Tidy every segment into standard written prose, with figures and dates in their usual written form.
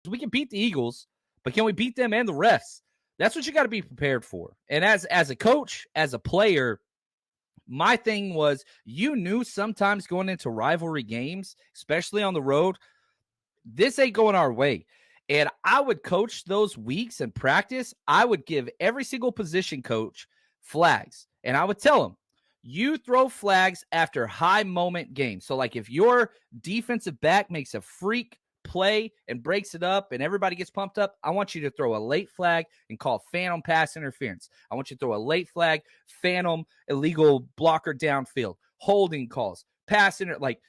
We can beat the Eagles, but can we beat them and the refs? That's what you got to be prepared for. And as a coach, as a player, my thing was, you knew sometimes going into rivalry games, especially on the road, this ain't going our way. And I would coach those weeks in practice. I would give every single position coach flags. And I would tell them, you throw flags after high moment games. So like if your defensive back makes a freak play and breaks it up and everybody gets pumped up, I want you to throw a late flag and call phantom pass interference. I want you to throw a late flag, phantom illegal blocker downfield, holding calls, like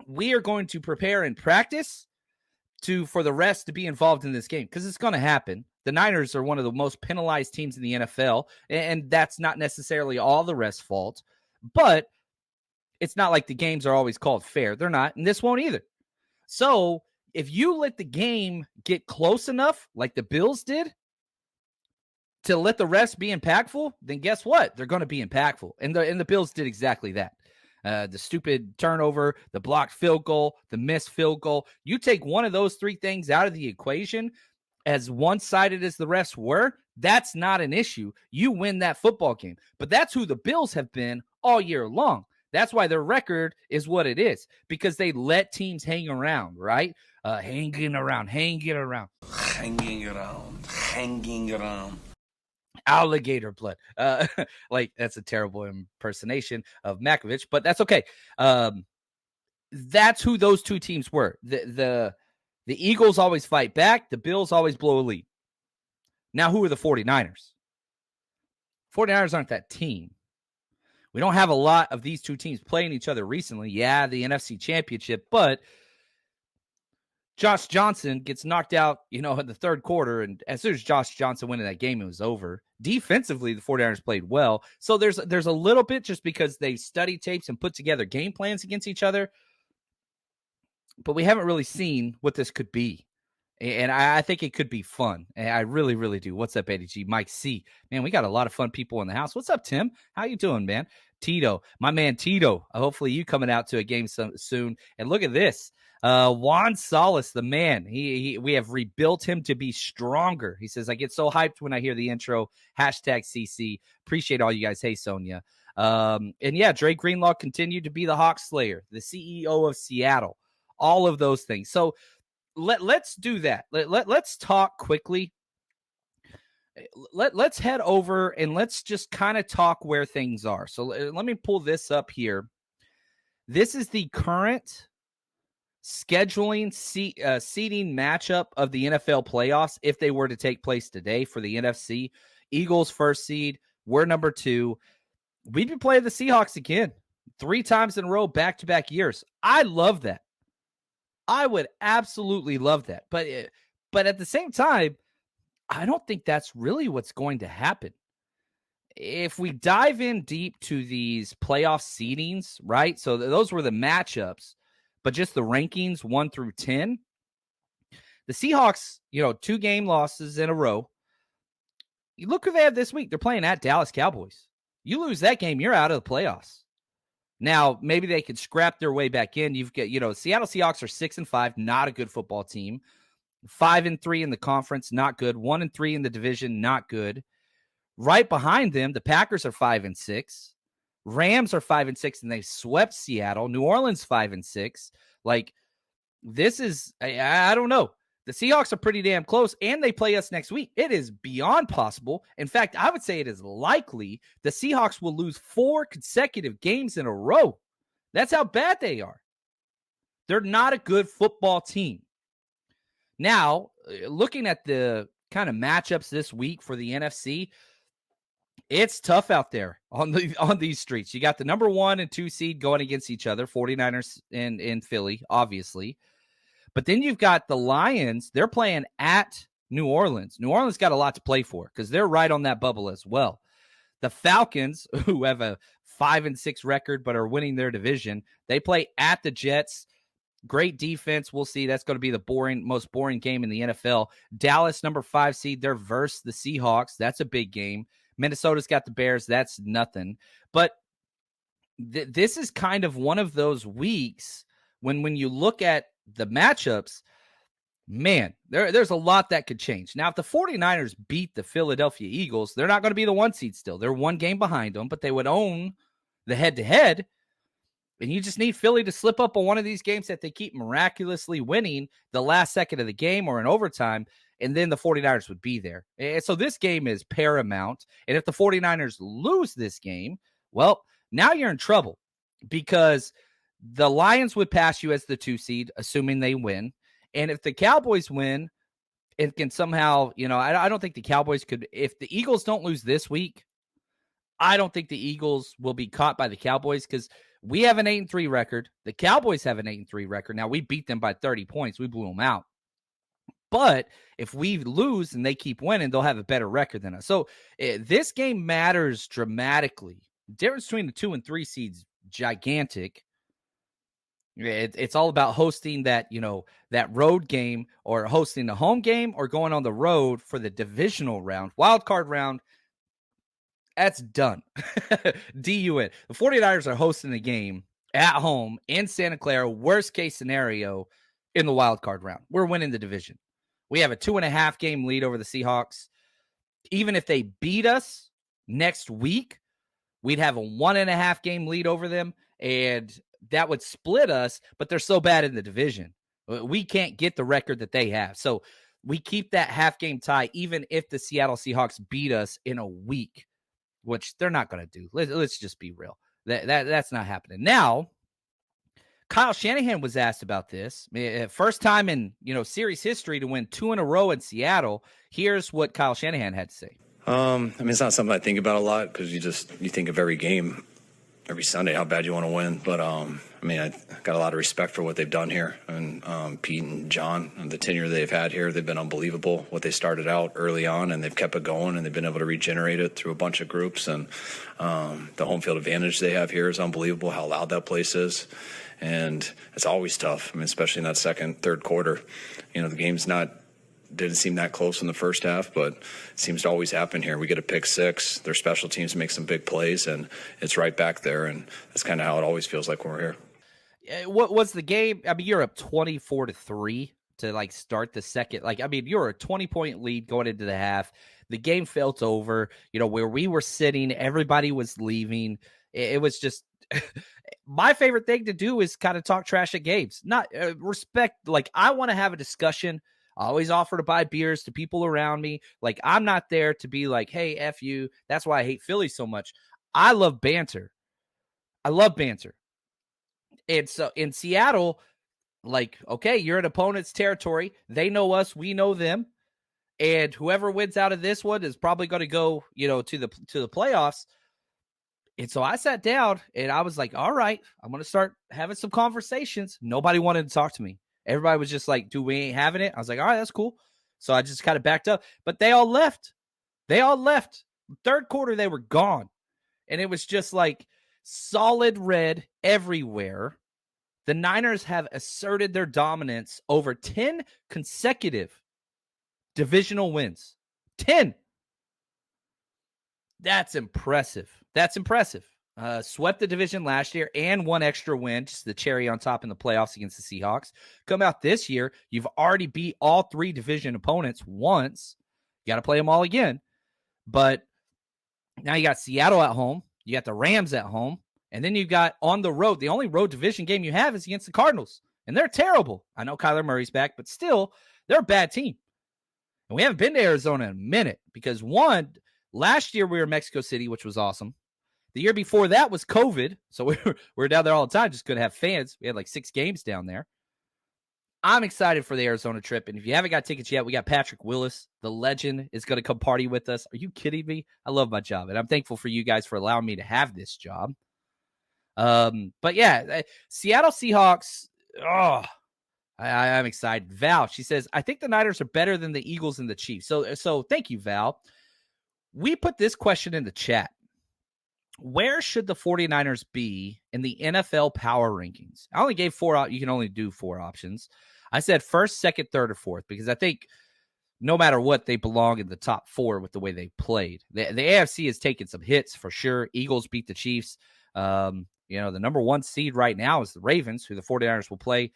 we are going to prepare in practice for the rest to be involved in this game, because it's going to happen. The Niners are one of the most penalized teams in the NFL, and that's not necessarily all the refs' fault, but it's not like the games are always called fair. They're not, and this won't either. So if you let the game get close enough, like the Bills did, to let the refs be impactful, then guess what? They're going to be impactful, and the Bills did exactly that. The stupid turnover, the blocked field goal, the missed field goal. You take one of those three things out of the equation, as one-sided as the refs were, that's not an issue. You win that football game. But that's who the Bills have been all year long. That's why their record is what it is, because they let teams hang around, right? Hanging around. Alligator blood. Like, that's a terrible impersonation of Makovich, but that's okay. That's who those two teams were. The Eagles always fight back. The Bills always blow a lead. Now, who are the 49ers? 49ers aren't that team. We don't have a lot of these two teams playing each other recently. Yeah, the NFC Championship, but Josh Johnson gets knocked out, in the third quarter, and as soon as Josh Johnson went in that game, it was over. Defensively, the 49ers played well. So there's a little bit, just because they study tapes and put together game plans against each other, but we haven't really seen what this could be. And I think it could be fun. And I really, really do. What's up, Eddie G? Mike C. Man, we got a lot of fun people in the house. What's up, Tim? How you doing, man? Tito, my man Tito. Hopefully you coming out to a game soon. And look at this. Juan Salas, the man. We have rebuilt him to be stronger. He says, I get so hyped when I hear the intro. #CC. Appreciate all you guys. Hey, Sonia. And yeah, Dre Greenlaw continued to be the Hawk Slayer, the CEO of Seattle. All of those things. So let's do that. Let's talk quickly. Let's head over and let's just kind of talk where things are. So let me pull this up here. This is the current scheduling seeding matchup of the NFL playoffs if they were to take place today for the NFC. Eagles first seed. We're number 2. We'd be playing the Seahawks again 3 times in a row, back-to-back years. I love that. I would absolutely love that. But at the same time, I don't think that's really what's going to happen. If we dive in deep to these playoff seedings, right? So those were the matchups, but just the rankings 1 through 10. The Seahawks, 2 game losses in a row. You look who they have this week. They're playing at Dallas Cowboys. You lose that game, you're out of the playoffs. Now, maybe they could scrap their way back in. You've got, Seattle Seahawks are 6-5, not a good football team. 5-3 in the conference, not good. 1-3 in the division, not good. Right behind them, the Packers are 5-6. Rams are 5-6, and they swept Seattle. New Orleans 5-6. Like, this is, I don't know. The Seahawks are pretty damn close, and they play us next week. It is beyond possible. In fact, I would say it is likely the Seahawks will lose 4 consecutive games in a row. That's how bad they are. They're not a good football team. Now, looking at the kind of matchups this week for the NFC, it's tough out there on these streets. You got the number 1 and 2 seed going against each other, 49ers in Philly, obviously. But then you've got the Lions. They're playing at New Orleans. New Orleans got a lot to play for because they're right on that bubble as well. The Falcons, who have a 5-6 record but are winning their division, they play at the Jets. Great defense. We'll see. That's going to be the most boring game in the NFL. Dallas, number 5 seed, they're versus the Seahawks. That's a big game. Minnesota's got the Bears. That's nothing. But this is kind of one of those weeks when you look at the matchups, man, there's a lot that could change. Now, if the 49ers beat the Philadelphia Eagles, they're not going to be the 1 seed still. They're 1 game behind them, but they would own the head-to-head. And you just need Philly to slip up on one of these games that they keep miraculously winning the last second of the game or in overtime, and then the 49ers would be there. And so this game is paramount. And if the 49ers lose this game, well, now you're in trouble because the Lions would pass you as the 2 seed, assuming they win. And if the Cowboys win, it can somehow, I don't think the Cowboys could, if the Eagles don't lose this week, I don't think the Eagles will be caught by the Cowboys because we have an 8-3 record. The Cowboys have an 8-3 record. Now, we beat them by 30 points. We blew them out. But if we lose and they keep winning, they'll have a better record than us. So this game matters dramatically. The difference between the 2 and 3 seeds, gigantic. It's all about hosting that, that road game or hosting the home game or going on the road for the divisional round, wild card round. That's done. DUN. The 49ers are hosting the game at home in Santa Clara, worst case scenario in the wild card round. We're winning the division. We have a 2.5 game lead over the Seahawks. Even if they beat us next week, we'd have a 1.5 game lead over them. And that would split us, but they're so bad in the division. We can't get the record that they have. So we keep that half game tie, even if the Seattle Seahawks beat us in a week, which they're not going to do. Let's just be real. That's not happening. Now, Kyle Shanahan was asked about this. First time in, series history to win 2 in a row in Seattle. Here's what Kyle Shanahan had to say. It's not something I think about a lot because you think of every game, every Sunday, how bad you want to win. But, I got a lot of respect for what they've done here. And Pete and John, and the tenure they've had here, they've been unbelievable. What they started out early on, and they've kept it going, and they've been able to regenerate it through a bunch of groups. And the home field advantage they have here is unbelievable, how loud that place is. And it's always tough, especially in that second, third quarter. The game's didn't seem that close in the first half, but it seems to always happen here. We get a pick six, their special teams make some big plays, and it's right back there. And that's kind of how it always feels like when we're here. What was the game? You're up 24-3 to start the second. You're a 20-point lead going into the half. The game felt over. Where we were sitting, everybody was leaving. It was just my favorite thing to do is kind of talk trash at games. Not respect. I want to have a discussion. I always offer to buy beers to people around me. I'm not there to be like, hey, F you. That's why I hate Philly so much. I love banter. And so in Seattle, okay, you're an opponent's territory. They know us. We know them. And whoever wins out of this one is probably going to go, to the playoffs. And so I sat down and I was like, all right, I'm going to start having some conversations. Nobody wanted to talk to me. Everybody was just like, dude, we ain't having it. I was like, all right, that's cool. So I just kind of backed up. But they all left. Third quarter, they were gone. And it was just solid red everywhere. The Niners have asserted their dominance over 10 consecutive divisional wins. 10. That's impressive. Swept the division last year and one extra win, just the cherry on top in the playoffs against the Seahawks. Come out this year, you've already beat all 3 division opponents once. You got to play them all again. But now you got Seattle at home. You got the Rams at home. And then you've got on the road. The only road division game you have is against the Cardinals. And they're terrible. I know Kyler Murray's back, but still, they're a bad team. And we haven't been to Arizona in a minute because, last year we were in Mexico City, which was awesome. The year before that was COVID, so we were down there all the time, just couldn't have fans. We had 6 games down there. I'm excited for the Arizona trip, and if you haven't got tickets yet, we got Patrick Willis, the legend, is going to come party with us. Are you kidding me? I love my job, and I'm thankful for you guys for allowing me to have this job. But yeah, Seattle Seahawks, I'm excited. Val, she says, I think the Niners are better than the Eagles and the Chiefs. So thank you, Val. We put this question in the chat. Where should the 49ers be in the NFL power rankings? I only gave 4 out. You can only do 4 options. I said first, second, third, or fourth, because I think no matter what, they belong in the top 4 with the way they played. The AFC has taken some hits for sure. Eagles beat the Chiefs. The number 1 seed right now is the Ravens, who the 49ers will play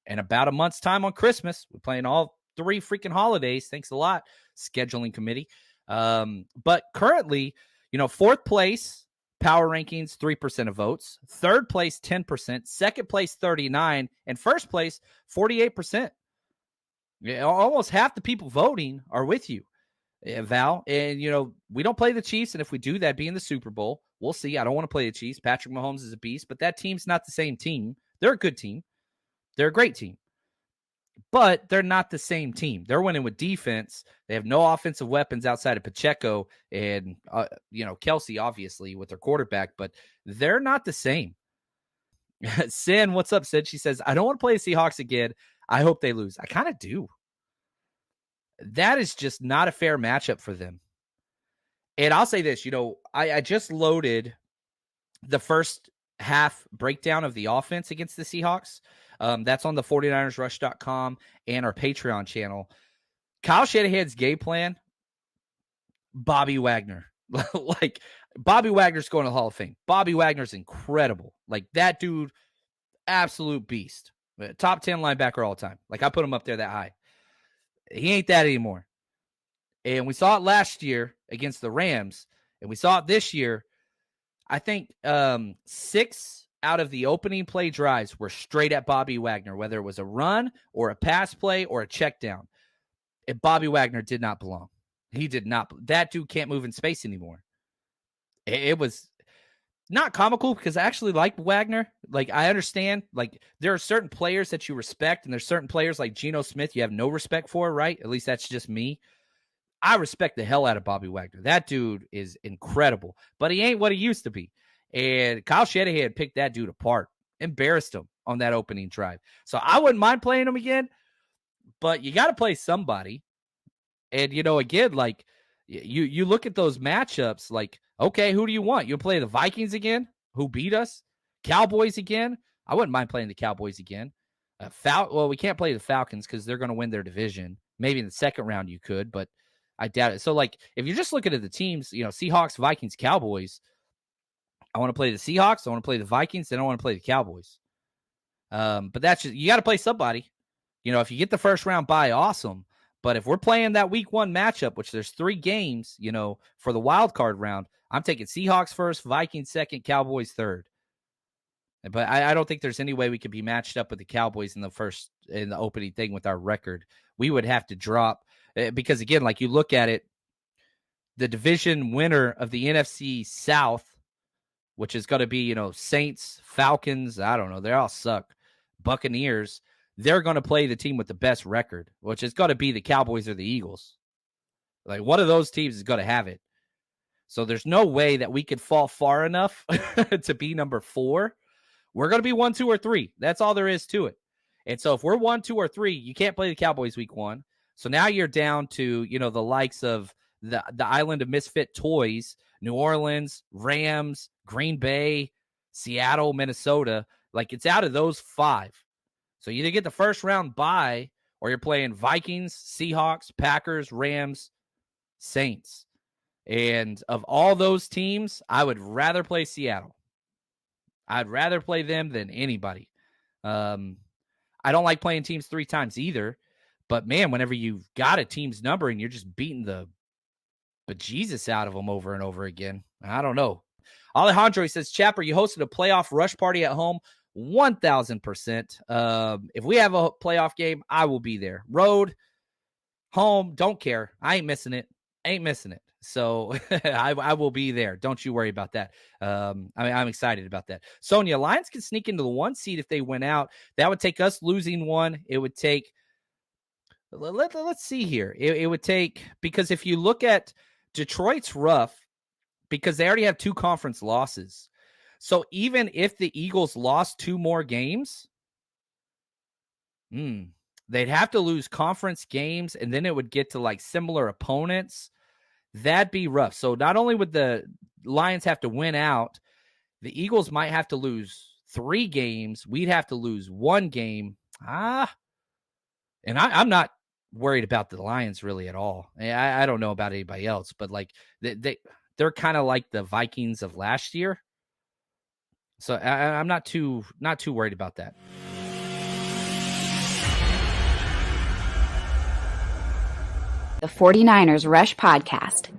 in about a month's time on Christmas. We're playing all 3 freaking holidays. Thanks a lot, scheduling committee. But currently, 4th place, power rankings, 3% of votes. 3rd place, 10%. 2nd place, 39%. And 1st place, 48%. Yeah, almost half the people voting are with you, Val. And, we don't play the Chiefs. And if we do, that'd be in the Super Bowl. We'll see. I don't want to play the Chiefs. Patrick Mahomes is a beast, but that team's not the same team. They're a good team. They're a great team. But they're not the same team. They're winning with defense. They have no offensive weapons outside of Pacheco and, Kelsey, obviously, with their quarterback. But they're not the same. Sin, what's up, Sid? She says, I don't want to play the Seahawks again. I hope they lose. I kind of do. That is just not a fair matchup for them. And I'll say this, I just loaded the first half breakdown of the offense against the Seahawks. That's on the 49ersrush.com and our Patreon channel. Kyle Shanahan's game plan, Bobby Wagner. Like, Bobby Wagner's going to the Hall of Fame. Bobby Wagner's incredible. Like, that dude, absolute beast. Top 10 linebacker all time. Like, I put him up there that high. He ain't that anymore. And we saw it last year against the Rams, and we saw it this year. I think 6 out of the opening play drives were straight at Bobby Wagner, whether it was a run or a pass play or a check down. And Bobby Wagner did not belong. He did not. That dude can't move in space anymore. It was not comical because I actually like Wagner. Like, I understand. Like, there are certain players that you respect, and there's certain players like Geno Smith you have no respect for, right? At least that's just me. I respect the hell out of Bobby Wagner. That dude is incredible, but he ain't what he used to be. And Kyle Shanahan picked that dude apart, embarrassed him on that opening drive. So I wouldn't mind playing him again, but you got to play somebody. And, again, like, you look at those matchups, like, okay, who do you want? You'll play the Vikings again, who beat us? Cowboys again? I wouldn't mind playing the Cowboys again. Well, we can't play the Falcons because they're going to win their division. Maybe in the second round you could, but I doubt it. So, like, if you're just looking at the teams, Seahawks, Vikings, Cowboys, I want to play the Seahawks, I want to play the Vikings, then I want to play the Cowboys. But that's just, you got to play somebody. If you get the first round bye, awesome. But if we're playing that week 1 matchup, which there's 3 games, for the wild card round, I'm taking Seahawks first, Vikings second, Cowboys third. But I don't think there's any way we could be matched up with the Cowboys in the opening thing with our record. We would have to drop. Because, again, like, you look at it, the division winner of the NFC South, which is going to be, Saints, Falcons, I don't know, they all suck, Buccaneers, they're going to play the team with the best record, which is going to be the Cowboys or the Eagles. Like, one of those teams is going to have it. So there's no way that we could fall far enough to be number 4. We're going to be 1, 2, or 3. That's all there is to it. And so if we're 1, 2, or 3, you can't play the Cowboys week 1. So now you're down to, the likes of the island of misfit toys, New Orleans, Rams, Green Bay, Seattle, Minnesota. Like, it's out of those 5. So you either get the first round bye or you're playing Vikings, Seahawks, Packers, Rams, Saints. And of all those teams, I would rather play Seattle. I'd rather play them than anybody. I don't like playing teams 3 times either. But, man, whenever you've got a team's number and you're just beating the bejesus out of them over and over again, I don't know. Alejandro, he says, Chapper, you hosted a playoff rush party at home. 1,000%. If we have a playoff game, I will be there. Road, home, don't care. I ain't missing it. So I will be there. Don't you worry about that. I'm excited about that. Sonia, Lions can sneak into the 1 seed if they win out. That would take us losing 1. It would take, let's see here. It would take, because if you look at Detroit's rough, because they already have 2 conference losses. So even if the Eagles lost 2 more games, they'd have to lose conference games, and then it would get to like similar opponents. That'd be rough. So not only would the Lions have to win out, the Eagles might have to lose 3 games. We'd have to lose 1 game. And I'm not worried about the Lions really at all. I don't know about anybody else, but like they're kind of like the Vikings of last year. So I'm not too worried about that. The 49ers Rush Podcast.